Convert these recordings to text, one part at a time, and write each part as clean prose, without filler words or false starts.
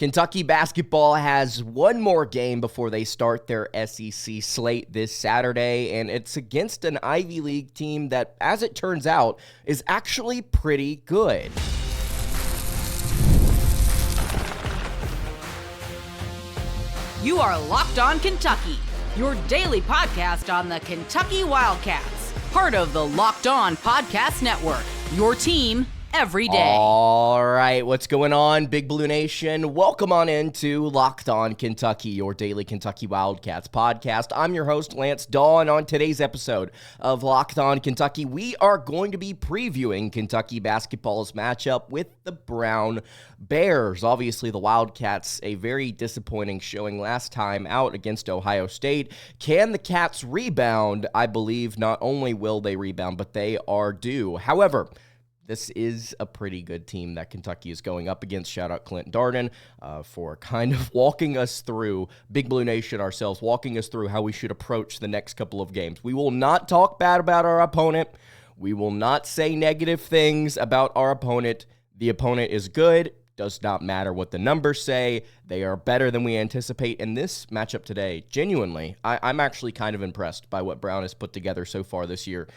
Kentucky basketball has one more game before they start their SEC slate this Saturday, and it's against an Ivy League team that, as it turns out, is actually pretty good. You are Locked On Kentucky, your daily podcast on the Kentucky Wildcats, part of the Locked On Podcast Network, your team every day. All right, what's going on, Big Blue Nation? Welcome on into Locked On Kentucky, your daily Kentucky Wildcats podcast. I'm your host, Lance Dawe, and on today's episode of Locked On Kentucky, we are going to be previewing Kentucky basketball's matchup with the Brown Bears. Obviously, the Wildcats, a very disappointing showing last time out against Ohio State. Can the Cats rebound? I believe not only will they rebound, but they are due. However, this is a pretty good team that Kentucky is going up against. Shout out Clint Darden for kind of walking us through, Big Blue Nation ourselves, walking us through how we should approach the next couple of games. We will not talk bad about our opponent. We will not say negative things about our opponent. The opponent is good. Does not matter what the numbers say. They are better than we anticipate. And this matchup today, genuinely, I'm actually kind of impressed by what Brown has put together so far this year.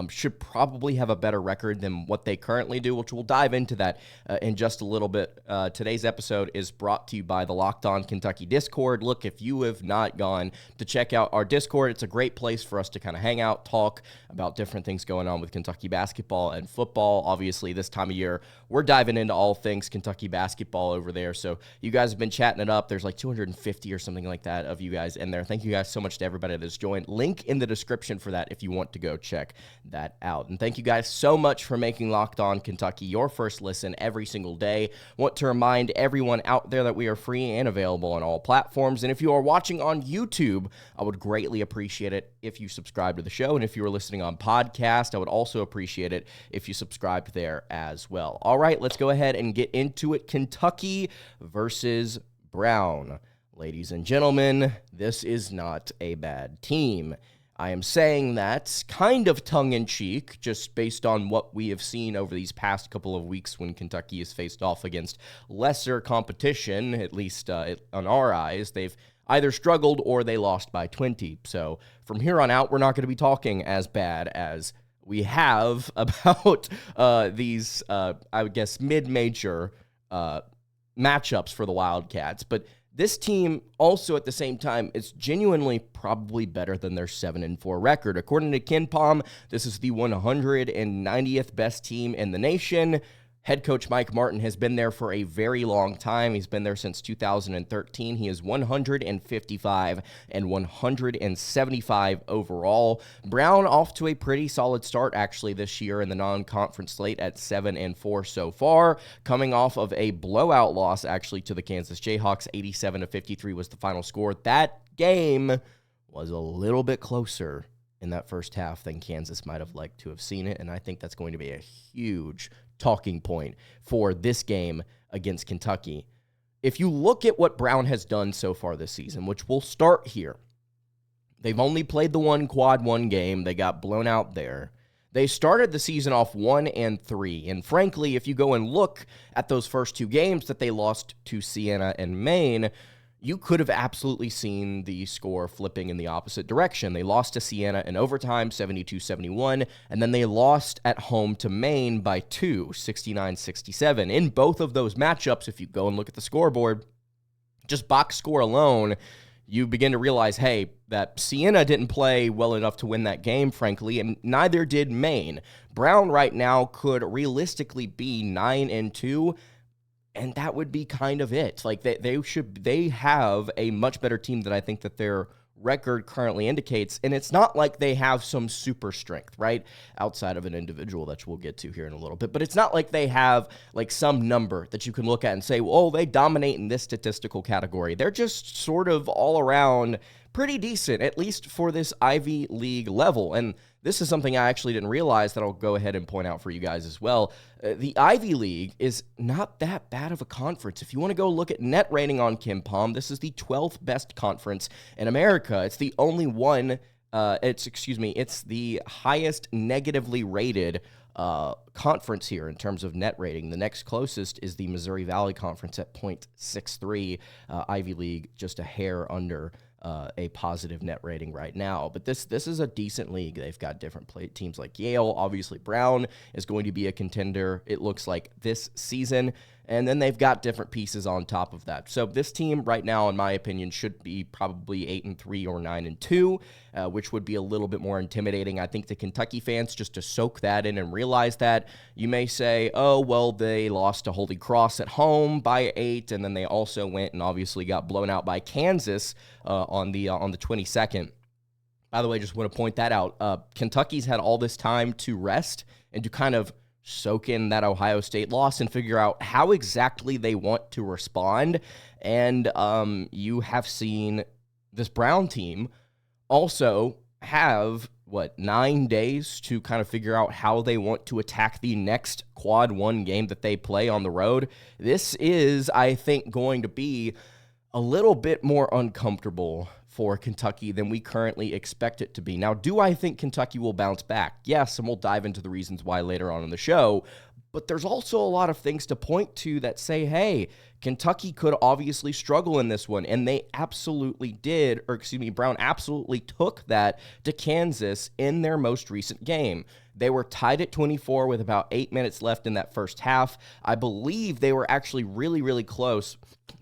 Should probably have a better record than what they currently do, which we'll dive into that in just a little bit. Today's episode is brought to you by the Locked On Kentucky Discord. Look, if you have not gone to check out our Discord, it's a great place for us to kind of hang out, talk about different things going on with Kentucky basketball and football. Obviously, this time of year, we're diving into all things Kentucky basketball over there. So you guys have been chatting it up. There's like 250 or something like that of you guys in there. Thank you guys so much to everybody that's joined. Link in the description for that if you want to go check that out. And thank you guys so much for making Locked On Kentucky your first listen every single day. Want to remind everyone out there that we are free and available on all platforms. And if you are watching on YouTube, I would greatly appreciate it if you subscribe to the show. And if you are listening on podcast, I would also appreciate it if you subscribed there as well. All right, let's go ahead and get into it. Kentucky versus Brown. Ladies and gentlemen, this is not a bad team. I am saying that kind of tongue-in-cheek, just based on what we have seen over these past couple of weeks when Kentucky has faced off against lesser competition, at least on our eyes. They've either struggled or they lost by 20. So from here on out, we're not going to be talking as bad as we have about these, I would guess, mid-major matchups for the Wildcats. But this team also at the same time is genuinely probably better than their 7-4 record. According to KenPom, this is the 190th best team in the nation. Head coach Mike Martin has been there for a very long time. He's been there since 2013. He is 155 and 175 overall. Brown off to a pretty solid start actually this year in the non-conference slate at 7-4 so far, coming off of a blowout loss actually to the Kansas Jayhawks. 87-53 was the final score. That game was a little bit closer in that first half than Kansas might have liked to have seen it, and I think that's going to be a huge talking point for this game against Kentucky. If you look at what Brown has done so far this season, which we'll start here, they've only played the one quad one game. They got blown out there. They started the season off 1-3, and frankly, if you go and look at those first two games that they lost to Siena and Maine, you could have absolutely seen the score flipping in the opposite direction. They lost to Siena in overtime, 72-71, and then they lost at home to Maine by 2, 69-67. In both of those matchups, if you go and look at the scoreboard, just box score alone, you begin to realize, hey, that Siena didn't play well enough to win that game, frankly, and neither did Maine. Brown right now could realistically be 9-2, and that would be kind of it. Like they have a much better team than I think that their record currently indicates. And it's not like they have some super strength, right? Outside of an individual that we'll get to here in a little bit. But it's not like they have like some number that you can look at and say, oh, they dominate in this statistical category. They're just sort of all around pretty decent, at least for this Ivy League level. And this is something I actually didn't realize that I'll go ahead and point out for you guys as well. The Ivy League is not that bad of a conference. If you want to go look at net rating on KenPom, this is the 12th best conference in America. It's the only one, it's the highest negatively rated conference here in terms of net rating. The next closest is the Missouri Valley Conference at .63. Ivy League just a hair under a positive net rating right now. But this is a decent league. They've got different teams like Yale. Obviously, Brown is going to be a contender, it looks like, this season. And then they've got different pieces on top of that. So this team right now, in my opinion, should be probably 8-3 or 9-2, which would be a little bit more intimidating. I think the Kentucky fans, just to soak that in and realize that, you may say, oh, well, they lost to Holy Cross at home by 8, and then they also went and obviously got blown out by Kansas on the 22nd. By the way, just want to point that out. Kentucky's had all this time to rest and to kind of soak in that Ohio State loss and figure out how exactly they want to respond. And you have seen this Brown team also have, 9 days to kind of figure out how they want to attack the next quad 1 game that they play on the road. This is, I think, going to be a little bit more uncomfortable for Kentucky than we currently expect it to be. Now, do I think Kentucky will bounce back? Yes, and we'll dive into the reasons why later on in the show, but there's also a lot of things to point to that say, hey, Kentucky could obviously struggle in this one, and they absolutely did, Brown absolutely took that to Kansas in their most recent game. They were tied at 24 with about 8 minutes left in that first half. I believe they were actually really, really close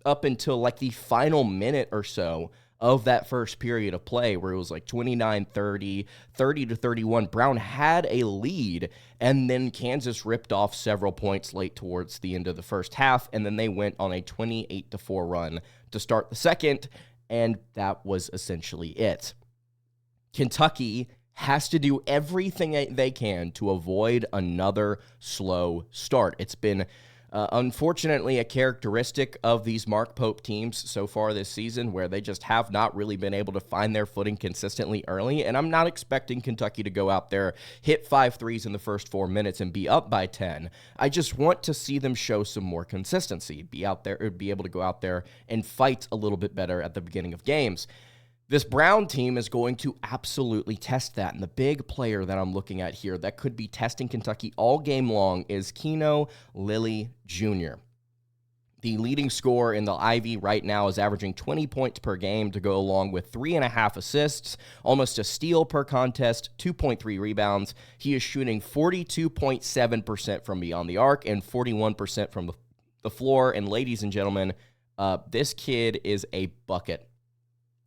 up until like the final minute or so of that first period of play, where it was like 29-30, 30-31. Brown had a lead, and then Kansas ripped off several points late towards the end of the first half, and then they went on a 28-4 run to start the second, and that was essentially it. Kentucky has to do everything they can to avoid another slow start. It's been unfortunately a characteristic of these Mark Pope teams so far this season, where they just have not really been able to find their footing consistently early. And I'm not expecting Kentucky to go out there, hit 5 threes in the first 4 minutes and be up by 10. I just want to see them show some more consistency, be able to go out there and fight a little bit better at the beginning of games. This Brown team is going to absolutely test that, and the big player that I'm looking at here that could be testing Kentucky all game long is Keno Lilly Jr. The leading scorer in the Ivy right now is averaging 20 points per game to go along with 3.5 assists, almost a steal per contest, 2.3 rebounds. He is shooting 42.7% from beyond the arc and 41% from the floor. And ladies and gentlemen, this kid is a bucket.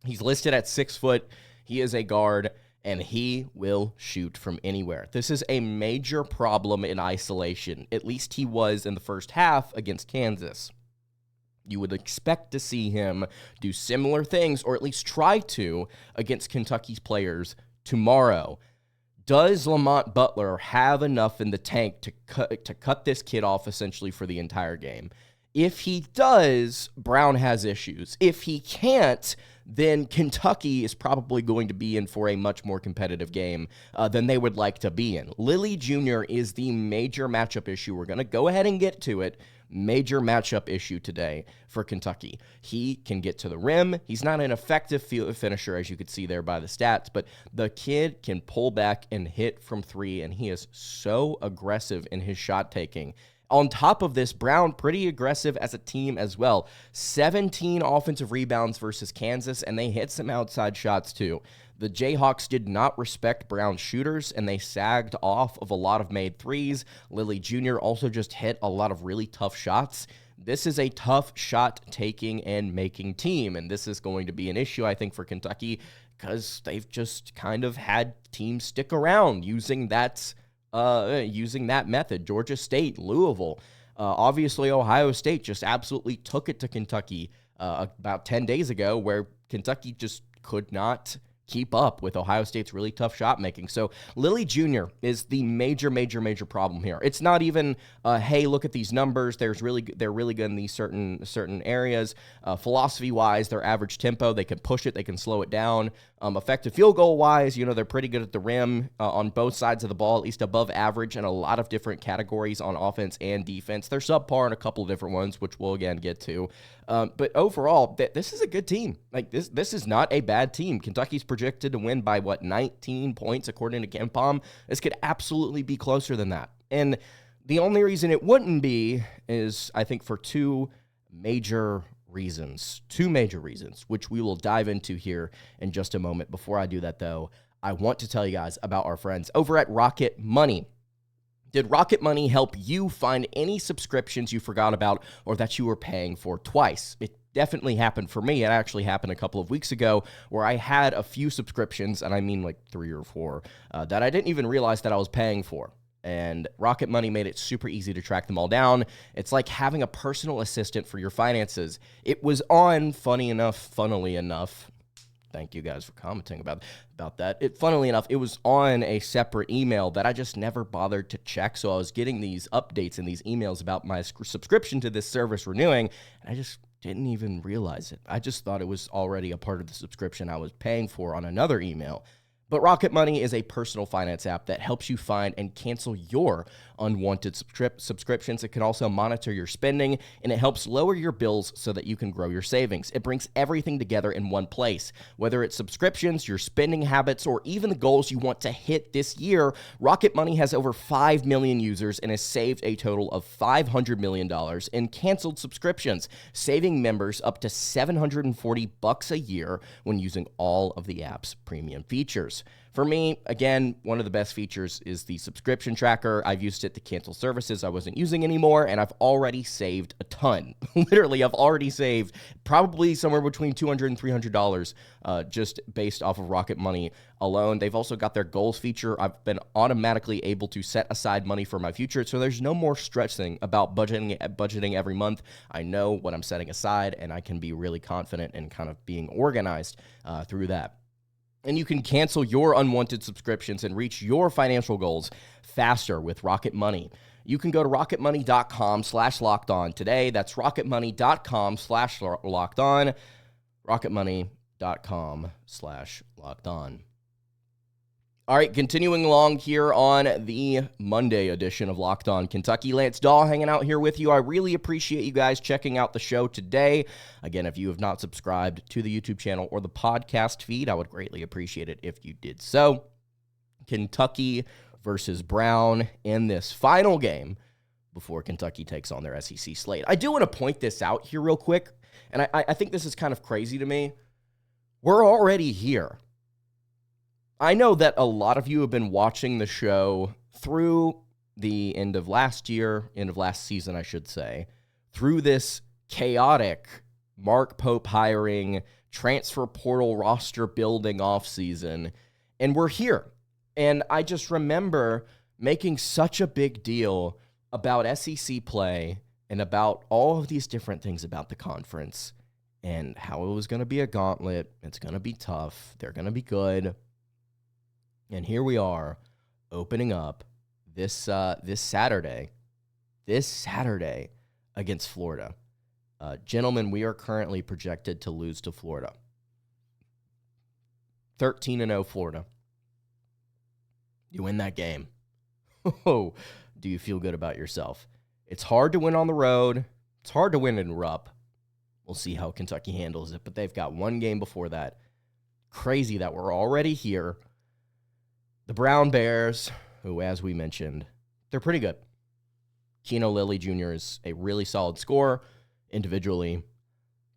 He's listed at 6 foot. He is a guard, and he will shoot from anywhere. This is a major problem in isolation. At least he was in the first half against Kansas. You would expect to see him do similar things, or at least try to, against Kentucky's players tomorrow. Does Lamont Butler have enough in the tank to cut this kid off essentially for the entire game? If he does, Brown has issues. If he can't, then Kentucky is probably going to be in for a much more competitive game than they would like to be in. Lilly Jr. is the major matchup issue. We're going to go ahead and get to it. Major matchup issue today for Kentucky. He can get to the rim. He's not an effective finisher, as you could see there by the stats, but the kid can pull back and hit from 3, and he is so aggressive in his shot taking. On top of this, Brown pretty aggressive as a team as well. 17 offensive rebounds versus Kansas, and they hit some outside shots too. The Jayhawks did not respect Brown's shooters, and they sagged off of a lot of made threes. Lilly Jr. also just hit a lot of really tough shots. This is a tough shot-taking and making team, and this is going to be an issue, I think, for Kentucky, because they've just kind of had teams stick around using that method. Georgia State, Louisville, obviously Ohio State just absolutely took it to Kentucky about 10 days ago, where Kentucky just could not keep up with Ohio State's really tough shot making. So Lilly Jr. is the major problem here. It's not even, hey, look at these numbers. They're really good in these certain areas. Philosophy-wise, their average tempo, they can push it, they can slow it down. Effective field goal-wise, they're pretty good at the rim on both sides of the ball, at least above average in a lot of different categories on offense and defense. They're subpar in a couple of different ones, which we'll again get to. But overall, this is a good team. Like this is not a bad team. Kentucky's projected to win by 19 points according to KenPom. This could absolutely be closer than that. And the only reason it wouldn't be is, I think, for two major reasons, which we will dive into here in just a moment. Before I do that, though, I want to tell you guys about our friends over at Rocket Money. Did Rocket Money help you find any subscriptions you forgot about or that you were paying for twice? It definitely happened for me. It actually happened a couple of weeks ago where I had a few subscriptions, and I mean like 3 or 4, that I didn't even realize that I was paying for. And Rocket Money made it super easy to track them all down. It's like having a personal assistant for your finances. It was on, funnily enough, thank you guys for commenting about that. Funnily enough, it was on a separate email that I just never bothered to check. So I was getting these updates and these emails about my subscription to this service renewing, and I just didn't even realize it. I just thought it was already a part of the subscription I was paying for on another email. But Rocket Money is a personal finance app that helps you find and cancel your unwanted subscriptions. It can also monitor your spending, and it helps lower your bills so that you can grow your savings. It brings everything together in one place. Whether it's subscriptions, your spending habits, or even the goals you want to hit this year, Rocket Money has over 5 million users and has saved a total of $500 million in canceled subscriptions, saving members up to $740 a year when using all of the app's premium features. For me, again, one of the best features is the subscription tracker. I've used it to cancel services I wasn't using anymore, and I've already saved a ton. Literally, I've already saved probably somewhere between $200 and $300 just based off of Rocket Money alone. They've also got their goals feature. I've been automatically able to set aside money for my future, so there's no more stressing about budgeting every month. I know what I'm setting aside, and I can be really confident in kind of being organized through that. And you can cancel your unwanted subscriptions and reach your financial goals faster with Rocket Money. You can go to rocketmoney.com/lockedon today. That's rocketmoney.com/lockedon. rocketmoney.com/lockedon. All right, continuing along here on the Monday edition of Locked On Kentucky. Lance Dawe hanging out here with you. I really appreciate you guys checking out the show today. Again, if you have not subscribed to the YouTube channel or the podcast feed, I would greatly appreciate it if you did so. Kentucky versus Brown in this final game before Kentucky takes on their SEC slate. I do want to point this out here real quick, and I think this is kind of crazy to me. We're already here. I know that a lot of you have been watching the show through the end of last season, I should say, through this chaotic Mark Pope hiring, transfer portal roster building offseason, and we're here. And I just remember making such a big deal about SEC play and about all of these different things about the conference and how it was going to be a gauntlet. It's going to be tough. They're going to be good. And here we are, opening up this Saturday against Florida. Gentlemen, we are currently projected to lose to Florida. 13-0 Florida. You win that game. Oh, do you feel good about yourself? It's hard to win on the road. It's hard to win in Rupp. We'll see how Kentucky handles it, but they've got one game before that. Crazy that we're already here. The Brown Bears, who, as we mentioned, they're pretty good. Keno Lilly Jr. is a really solid scorer individually,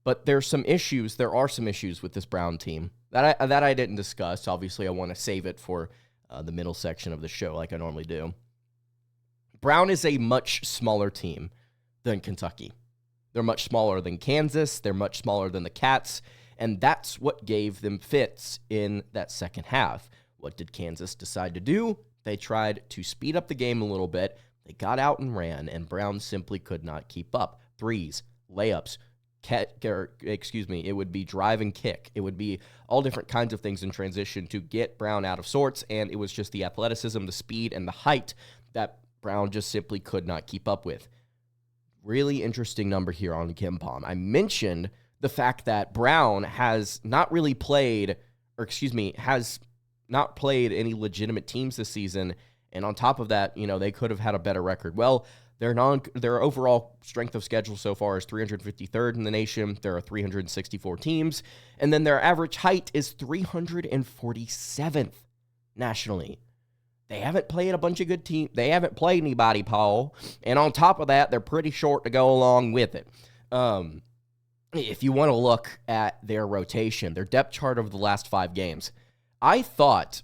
but there are some issues with this Brown team that I didn't discuss. Obviously, I want to save it for the middle section of the show like I normally do. Brown is a much smaller team than Kentucky. They're much smaller than Kansas. They're much smaller than the Cats, and that's what gave them fits in that second half. What did Kansas decide to do? They tried to speed up the game a little bit. They got out and ran, and Brown simply could not keep up. Threes, layups, it would be drive and kick. It would be all different kinds of things in transition to get Brown out of sorts, and it was just the athleticism, the speed, and the height that Brown just simply could not keep up with. Really interesting number here on KenPom. I mentioned the fact that Brown has not played any legitimate teams this season, and on top of that, they could have had a better record. Well, their overall strength of schedule so far is 353rd in the nation. There are 364 teams, and then their average height is 347th nationally. They haven't played a bunch of good teams. They haven't played anybody, Paul. And on top of that, they're pretty short to go along with it. If you want to look at their rotation, their depth chart over the last 5 games, I thought,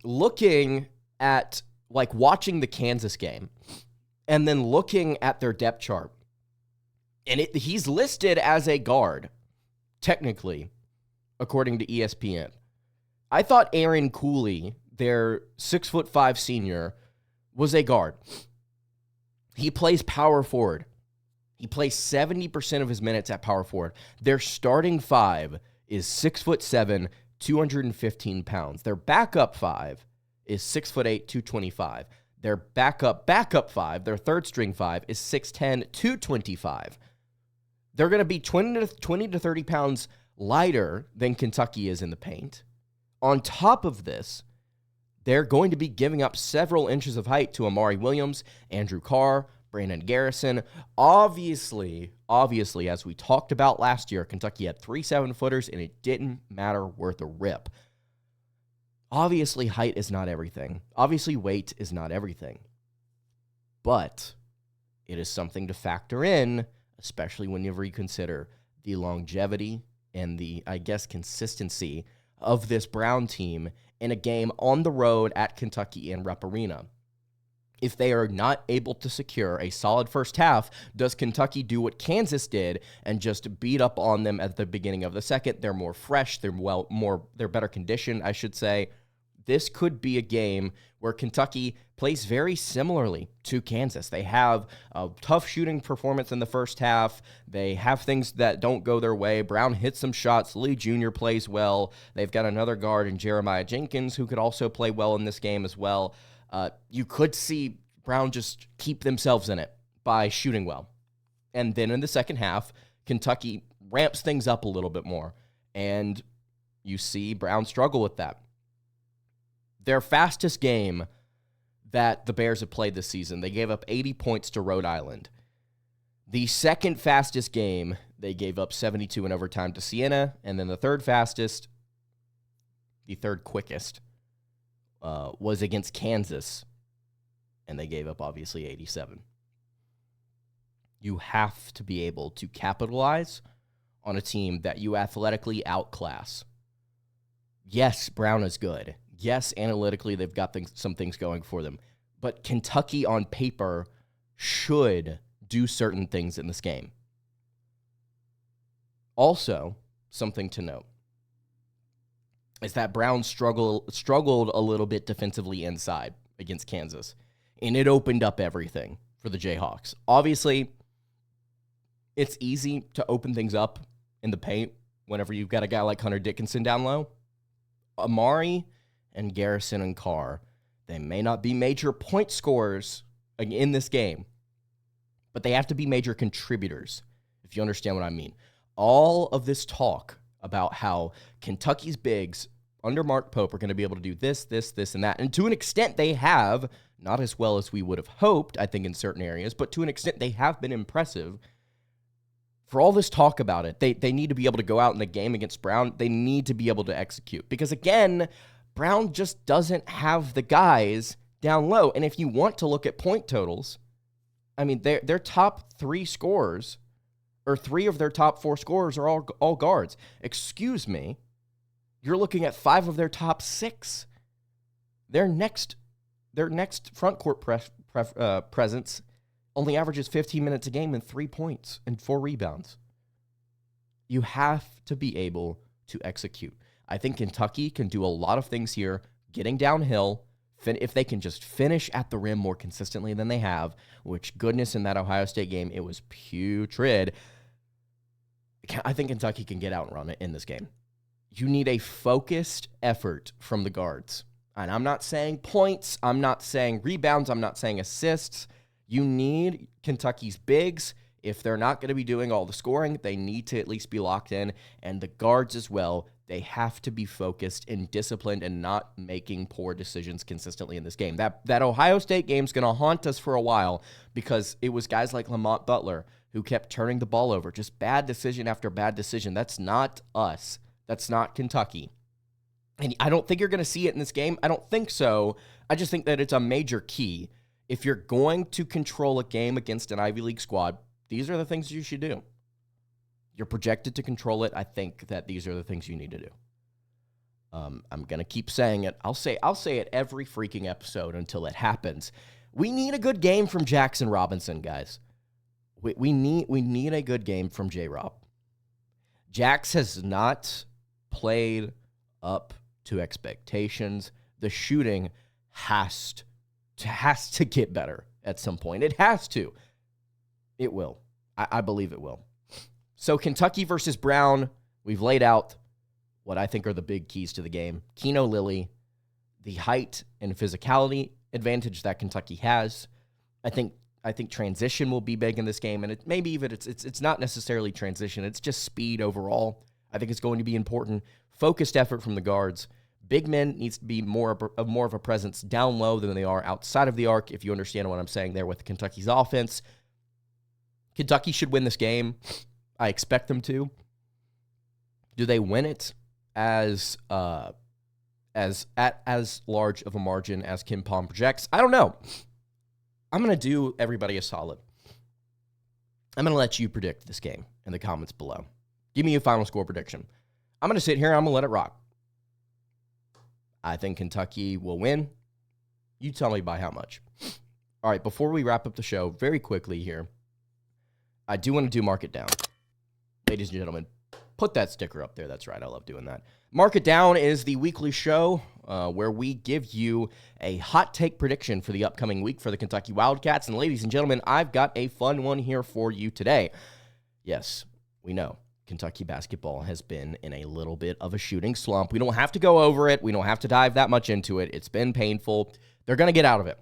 looking at, like, watching the Kansas game and then looking at their depth chart, and he's listed as a guard, technically, according to ESPN. I thought Aaron Cooley, their 6'5" senior, was a guard. He plays power forward. He plays 70% of his minutes at power forward. Their starting 5 is 6'7", 215 pounds. Their backup 5 is 6'8", 225. Their backup 5, their third string 5, is 6'10", 225. They're going to be 20 to 30 pounds lighter than Kentucky is in the paint. On top of this, they're going to be giving up several inches of height to Amari Williams, Andrew Carr, Brandon Garrison. Obviously, as we talked about last year, Kentucky had 3 7-footers, and it didn't matter worth a rip. Obviously, height is not everything. Obviously, weight is not everything. But it is something to factor in, especially whenever you consider the longevity and the, I guess, consistency of this Brown team in a game on the road at Kentucky in Rupp Arena. If they are not able to secure a solid first half, does Kentucky do what Kansas did and just beat up on them at the beginning of the second? They're more fresh, they're better conditioned, I should say. This could be a game where Kentucky plays very similarly to Kansas. They have a tough shooting performance in the first half. They have things that don't go their way. Brown hits some shots. Lee Jr. plays well. They've got another guard in Jeremiah Jenkins who could also play well in this game as well. You could see Brown just keep themselves in it by shooting well. And then in the second half, Kentucky ramps things up a little bit more. And you see Brown struggle with that. Their fastest game that the Bears have played this season, they gave up 80 points to Rhode Island. The second fastest game, they gave up 72 in overtime to Siena. And then the third quickest, was against Kansas, and they gave up, obviously, 87. You have to be able to capitalize on a team that you athletically outclass. Yes, Brown is good. Yes, analytically, they've got some things going for them. But Kentucky, on paper, should do certain things in this game. Also, something to note is that Brown struggled a little bit defensively inside against Kansas, and it opened up everything for the Jayhawks. Obviously, it's easy to open things up in the paint whenever you've got a guy like Hunter Dickinson down low. Amari and Garrison and Carr, they may not be major point scorers in this game, but they have to be major contributors, if you understand what I mean. All of this talk about how Kentucky's bigs under Mark Pope are going to be able to do this, and that. And to an extent, they have, not as well as we would have hoped, I think, in certain areas, but to an extent, they have been impressive. For all this talk about it, they need to be able to go out in the game against Brown. They need to be able to execute. Because, again, Brown just doesn't have the guys down low. And if you want to look at point totals, I mean, their top 3 scorers, or 3 of their top 4 scorers, are all guards. Excuse me, you're looking at 5 of their top 6. Their next front court presence only averages 15 minutes a game and 3 points and 4 rebounds. You have to be able to execute. I think Kentucky can do a lot of things here, getting downhill, if they can just finish at the rim more consistently than they have, which, goodness, in that Ohio State game, it was putrid. I think Kentucky can get out and run it in this game. You need a focused effort from the guards. And I'm not saying points, I'm not saying rebounds, I'm not saying assists. You need Kentucky's bigs. If they're not going to be doing all the scoring, they need to at least be locked in. And the guards as well, they have to be focused and disciplined and not making poor decisions consistently in this game. That Ohio State game's going to haunt us for a while because it was guys like Lamont Butler who kept turning the ball over. Just bad decision after bad decision. That's not us. That's not Kentucky. And I don't think you're going to see it in this game. I don't think so. I just think that it's a major key. If you're going to control a game against an Ivy League squad, these are the things you should do. You're projected to control it. I think that these are the things you need to do. I'm going to keep saying it. I'll say it every freaking episode until it happens. We need a good game from Jackson Robinson, guys. We need a good game from J-Rob. Jax has not played up to expectations. The shooting has to get better at some point. It has to. It will. I believe it will. So Kentucky versus Brown, we've laid out what I think are the big keys to the game. Keno Lilly, the height and physicality advantage that Kentucky has. I think transition will be big in this game, and it's not necessarily transition. It's just speed overall. I think it's going to be important. Focused effort from the guards. Big men needs to be more of a presence down low than they are outside of the arc, if you understand what I'm saying there with Kentucky's offense. Kentucky should win this game. I expect them to. Do they win it as large of a margin as Kim Pom projects? I don't know. I'm going to do everybody a solid. I'm going to let you predict this game in the comments below. Give me a final score prediction. I'm going to sit here and I'm going to let it rock. I think Kentucky will win. You tell me by how much. All right, before we wrap up the show, very quickly here, I do want to do Mark It Down. Ladies and gentlemen, put that sticker up there. That's right. I love doing that. Mark It Down is the weekly show where we give you a hot take prediction for the upcoming week for the Kentucky Wildcats. And ladies and gentlemen, I've got a fun one here for you today. Yes, we know Kentucky basketball has been in a little bit of a shooting slump. We don't have to go over it. We don't have to dive that much into it. It's been painful. They're going to get out of it.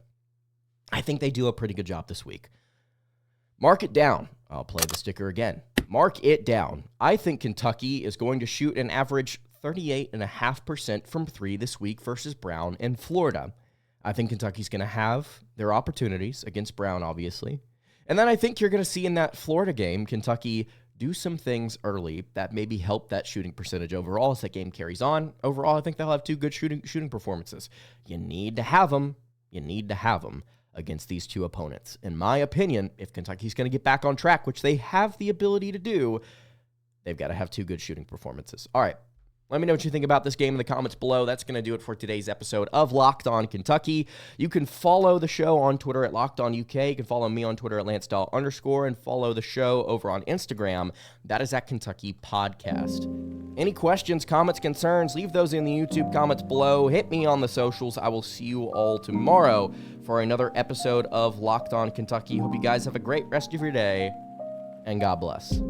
I think they do a pretty good job this week. Mark it down. I'll play the sticker again. Mark it down. I think Kentucky is going to shoot an average 38.5% from three this week versus Brown and Florida. I think Kentucky's going to have their opportunities against Brown, obviously. And then I think you're going to see in that Florida game, Kentucky do some things early that maybe help that shooting percentage overall as that game carries on. Overall, I think they'll have two good shooting performances. You need to have them. You need to have them against these two opponents. In my opinion, if Kentucky's going to get back on track, which they have the ability to do, they've got to have two good shooting performances. All right. Let me know what you think about this game in the comments below. That's going to do it for today's episode of Locked On Kentucky. You can follow the show on Twitter at Locked On UK. You can follow me on Twitter at LanceDawe_ and follow the show over on Instagram. That is at Kentucky Podcast. Any questions, comments, concerns, leave those in the YouTube comments below. Hit me on the socials. I will see you all tomorrow for another episode of Locked On Kentucky. Hope you guys have a great rest of your day, and God bless.